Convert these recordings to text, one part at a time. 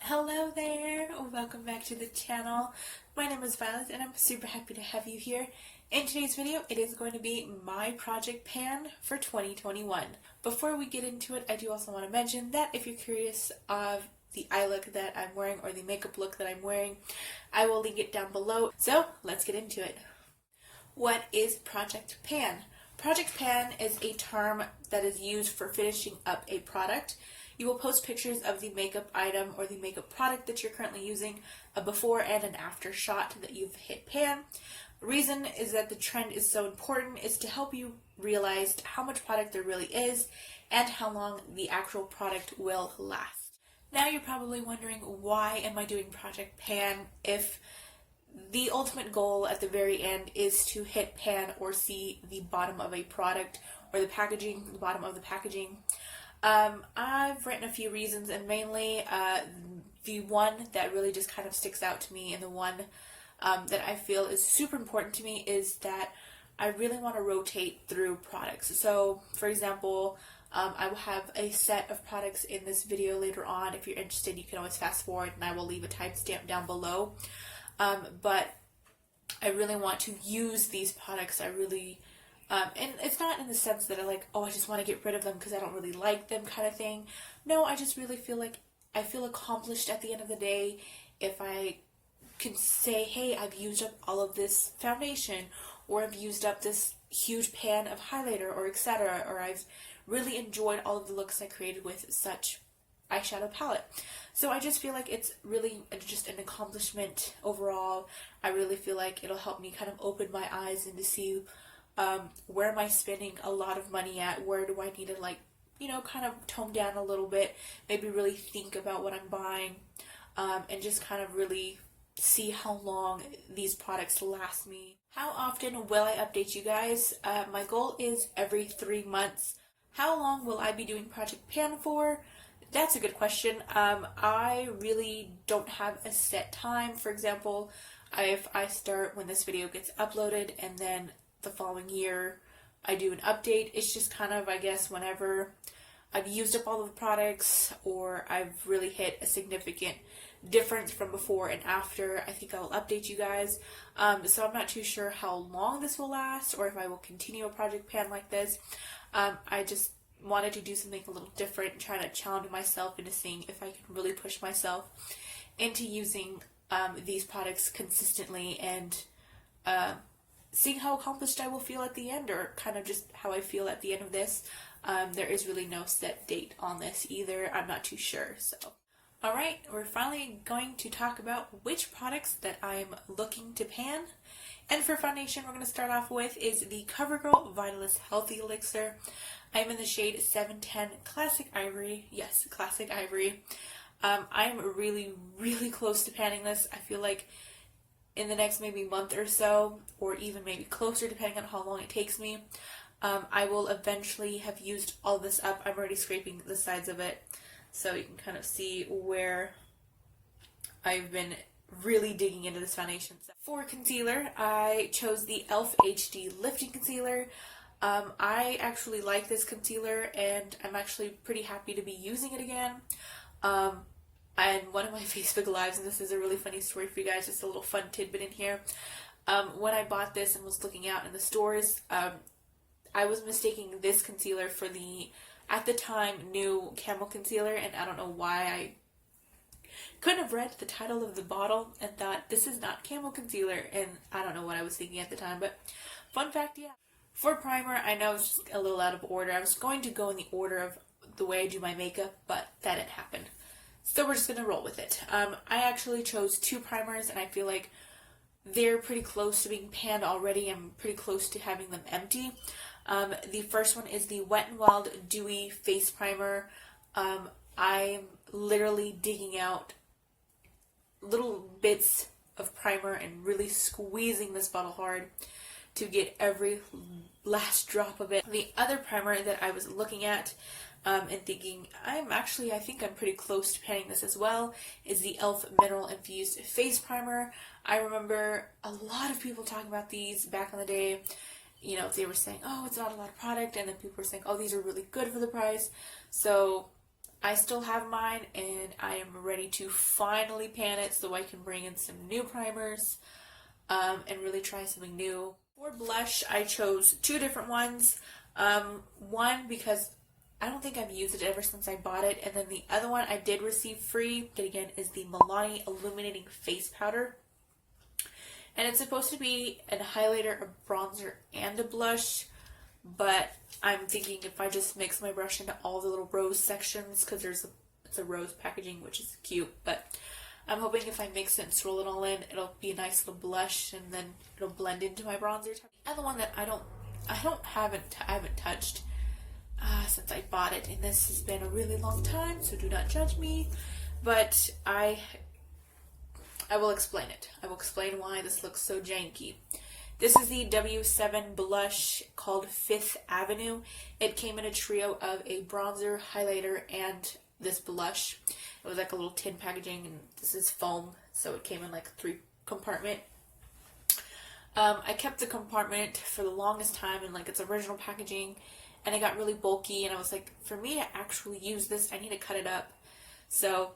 Hello there, welcome back to the channel. My name is Violet and I'm super happy to have you here. In today's video, it is going to be my project pan for 2021. Before we get into it, I do also want to mention that if you're curious of the eye look that I'm wearing or the makeup look that I'm wearing, I will link it down below. So let's get into it. What is project pan? Project pan is a term that is used for finishing up a product. You will post pictures of the makeup item or the makeup product that you're currently using, a before and an after shot that you've hit pan. The reason is that the trend is so important is to help you realize how much product there really is and how long the actual product will last. Now you're probably wondering, why am I doing project pan if the ultimate goal at the very end is to hit pan or see the bottom of a product or the packaging, the bottom of the packaging? I've written a few reasons, and mainly the one that really just kind of sticks out to me and the one that I feel is super important to me is that I really want to rotate through products. So, for example, I will have a set of products in this video later on. If you're interested, you can always fast forward and I will leave a timestamp down below. But I really want to use these products. And it's not in the sense that I just want to get rid of them because I don't really like them kind of thing. No, I just really feel like I feel accomplished at the end of the day if I can say, hey, I've used up all of this foundation, or I've used up this huge pan of highlighter, or etc., or I've really enjoyed all of the looks I created with such eyeshadow palette. So I just feel like it's really just an accomplishment overall. I really feel like it'll help me kind of open my eyes and to see where am I spending a lot of money at? Where do I need to kind of tone down a little bit, maybe really think about what I'm buying, and just kind of really see how long these products last me. How often will I update you guys? My goal is every 3 months. How long will I be doing Project Pan for? That's a good question. I really don't have a set time. For example, if I start when this video gets uploaded and then the following year I do an update, it's just kind of, I guess, whenever I've used up all of the products or I've really hit a significant difference from before and after, I think I'll update you guys. So I'm not too sure how long this will last or if I will continue a project pan like this. I just wanted to do something a little different and try to challenge myself into seeing if I can really push myself into using these products consistently and seeing how accomplished I will feel at the end, or kind of just how I feel at the end of this. There is really no set date on this either. I'm not too sure. So, alright, we're finally going to talk about which products that I'm looking to pan. And for foundation, we're going to start off with is the CoverGirl Vitalist Healthy Elixir. I'm in the shade 710 Classic Ivory. Yes, Classic Ivory. I'm really, really close to panning this. I feel like in the next maybe month or so, or even maybe closer depending on how long it takes me, I will eventually have used all this up. I'm already scraping the sides of it so you can kind of see where I've been really digging into this foundation. For concealer, I chose the e.l.f. HD Lifting Concealer. I actually like this concealer and I'm actually pretty happy to be using it again. And one of my Facebook Lives, and this is a really funny story for you guys, just a little fun tidbit in here. When I bought this and was looking out in the stores, I was mistaking this concealer for the, at the time, new Camel Concealer, and I don't know why I couldn't have read the title of the bottle and thought, this is not Camel Concealer, and I don't know what I was thinking at the time, but fun fact, yeah. For primer, I know it's just a little out of order. I was going to go in the order of the way I do my makeup, but that didn't happen. So we're just going to roll with it. I actually chose 2 primers, and I feel like they're pretty close to being panned already. I'm pretty close to having them empty. The first one is the Wet n Wild Dewy Face Primer. I'm literally digging out little bits of primer and really squeezing this bottle hard to get every last drop of it. The other primer that I was looking at and thinking, I think I'm pretty close to panning this as well, is the e.l.f. Mineral Infused Face Primer. I remember a lot of people talking about these back in the day. You know, they were saying, oh, it's not a lot of product, and then people were saying, oh, these are really good for the price. So I still have mine, and I am ready to finally pan it so I can bring in some new primers and really try something new. For blush, I chose two different ones. One because I don't think I've used it ever since I bought it, and then the other one I did receive free, but again, is the Milani Illuminating Face Powder. And it's supposed to be a highlighter, a bronzer, and a blush, but I'm thinking if I just mix my brush into all the little rose sections, because it's a rose packaging, which is cute, but I'm hoping if I mix it and swirl it all in, it'll be a nice little blush, and then it'll blend into my bronzer. The other one that I haven't touched since I bought it, and this has been a really long time, so do not judge me, but I will explain it. I will explain why this looks so janky. This is the W7 blush called Fifth Avenue. It came in a trio of a bronzer, highlighter, and this blush. It was like a little tin packaging, and this is foam, so it came in like a 3-compartment. I kept the compartment for the longest time in like its original packaging, and it got really bulky, and I was like, for me to actually use this, I need to cut it up. So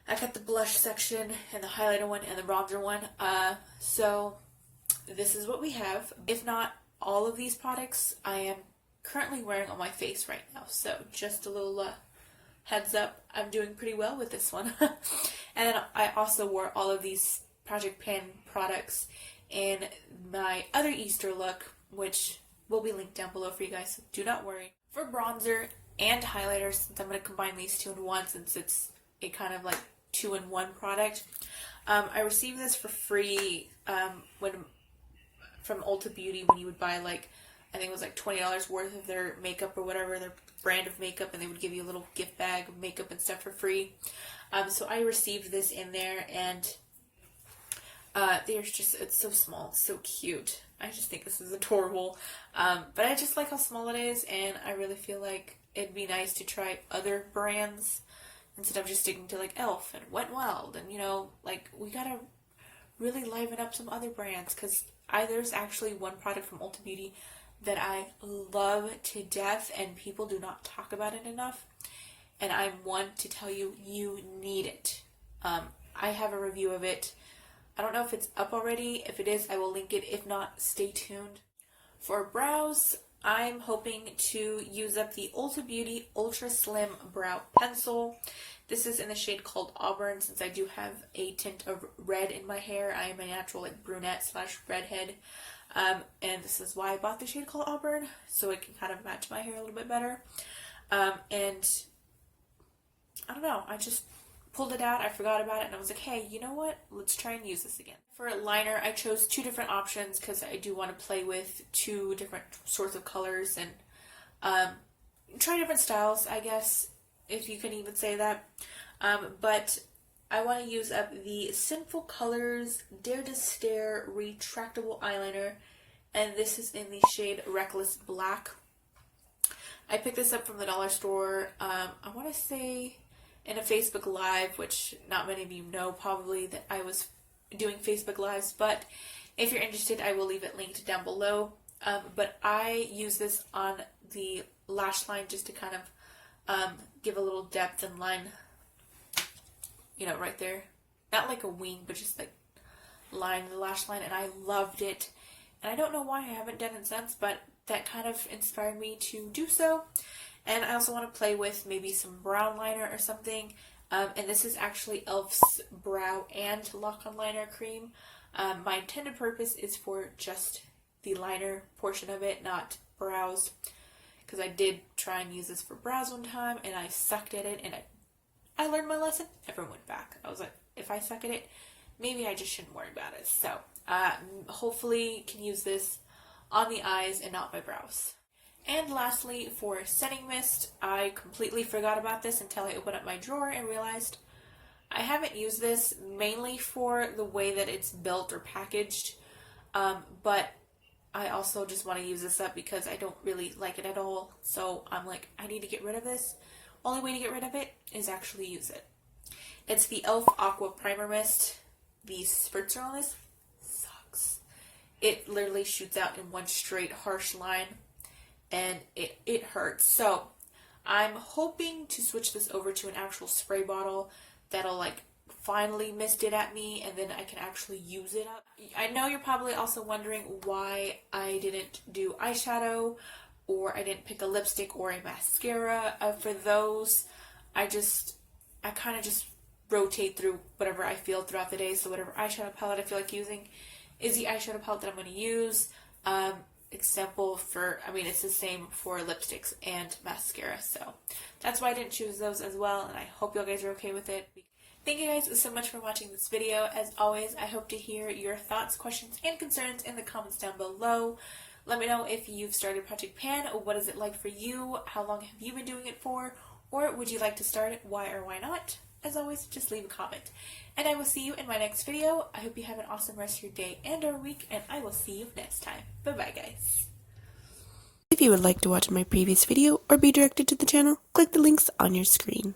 I cut the blush section and the highlighter one and the bronzer one. So this is what we have. If not all of these products, I am currently wearing on my face right now. So just a little heads up, I'm doing pretty well with this one. And then I also wore all of these Project Pan products in my other Easter look, which will be linked down below for you guys, so do not worry. For bronzer and highlighter, since I'm going to combine these two in one, since it's a kind of like 2-in-1 product, I received this for free from Ulta Beauty when you would buy like, I think it was like $20 worth of their makeup or whatever, their brand of makeup, and they would give you a little gift bag of makeup and stuff for free. So I received this in there, and it's so small, it's so cute. I just think this is adorable. But I just like how small it is, and I really feel like it'd be nice to try other brands instead of just sticking to like e.l.f. and Wet n Wild, and like we gotta really liven up some other brands, because there's actually one product from Ulta Beauty that I love to death, and people do not talk about it enough, and I'm one to tell you, you need it. I have a review of it. I don't know if it's up already. If it is, I will link it. If not, stay tuned. For brows, I'm hoping to use up the Ulta Beauty Ultra Slim Brow Pencil. This is in the shade called Auburn, since I do have a tint of red in my hair. I am a natural like brunette / redhead. And this is why I bought the shade called Auburn, so it can kind of match my hair a little bit better. And I don't know, I just pulled it out, I forgot about it, and I was like, hey, you know what? Let's try and use this again. For liner, I chose two different options because I do want to play with two different sorts of colors and try different styles, I guess, if you can even say that. But I want to use up the Sinful Colors Dare to Stare Retractable Eyeliner, and this is in the shade Reckless Black. I picked this up from the dollar store, I want to say in a Facebook Live, which not many of you know probably that I was doing Facebook Lives, but if you're interested, I will leave it linked down below. But I use this on the lash line just to kind of give a little depth and line, right there. Not like a wing, but just like line the lash line, and I loved it. And I don't know why I haven't done it since, but that kind of inspired me to do so. And I also want to play with maybe some brown liner or something. And this is actually e.l.f.'s brow and lock-on liner cream. My intended purpose is for just the liner portion of it, not brows. Because I did try and use this for brows one time, and I sucked at it, and I learned my lesson, never went back. I was like, if I suck at it, maybe I just shouldn't worry about it. So, hopefully can use this on the eyes and not my brows. And lastly, for setting mist, I completely forgot about this until I opened up my drawer and realized I haven't used this, mainly for the way that it's built or packaged, but I also just want to use this up because I don't really like it at all. So I'm like, I need to get rid of this. Only way to get rid of it is actually use it. It's the e.l.f. Aqua Primer Mist. The spritzer on this sucks. It literally shoots out in one straight harsh line, and it hurts. So I'm hoping to switch this over to an actual spray bottle that'll like finally mist it at me and then I can actually use it up. I know you're probably also wondering why I didn't do eyeshadow or I didn't pick a lipstick or a mascara. For those, I kind of just rotate through whatever I feel throughout the day. So whatever eyeshadow palette I feel like using is the eyeshadow palette that I'm going to use. Example for, it's the same for lipsticks and mascara. So that's why I didn't choose those as well. And I hope you guys are okay with it. Thank you guys so much for watching this video. As always, I hope to hear your thoughts, questions, and concerns in the comments down below. Let me know if you've started Project Pan. What is it like for you? How long have you been doing it for? Or would you like to start it? Why or why not? As always, just leave a comment. And I will see you in my next video. I hope you have an awesome rest of your day and or week, and I will see you next time. Bye-bye, guys. If you would like to watch my previous video or be directed to the channel, click the links on your screen.